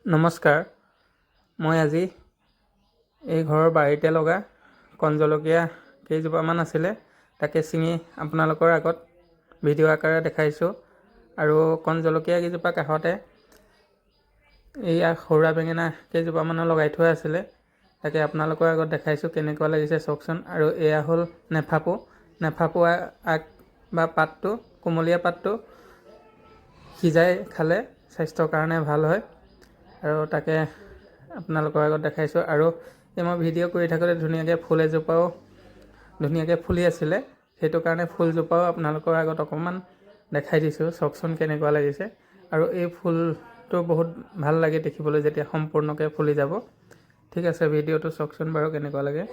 নমস্কাৰ, মই আজি এই ঘৰৰ বাৰীতে লগা কণ জলকীয়া কেইজোপামান আছিলে তাকে ছিঙি আপোনালোকৰ আগত ভিডিঅ' আকাৰে দেখাইছোঁ। আৰু কণ জলকীয়া কেইজোপা কাষতে এইয়া সৰুৰা বেঙেনা কেইজোপামানো লগাই থোৱা আছিলে, তাকে আপোনালোকৰ আগত দেখাইছোঁ কেনেকুৱা লাগিছে চাওকচোন। আৰু এয়া হ'ল নেফাফু আগ বা পাতটো, কুমলীয়া পাতটো সিজাই খালে স্বাস্থ্যৰ কাৰণে ভাল হয়। আৰু তাকে আপোনালোকৰ আগত দেখাইছোঁ। আৰু এই মই ভিডিঅ' কৰি থাকোঁতে ধুনীয়াকৈ ফুল এজোপাও ধুনীয়াকৈ ফুলি আছিলে, সেইটো কাৰণে ফুলজোপাও আপোনালোকৰ আগত অকণমান দেখাই দিছোঁ, চাওকচোন কেনেকুৱা লাগিছে। আৰু এই ফুলটো বহুত ভাল লাগে দেখিবলৈ যেতিয়া সম্পূৰ্ণকৈ ফুলি যাব। ঠিক আছে, ভিডিঅ'টো চাওকচোন বাৰু কেনেকুৱা লাগে।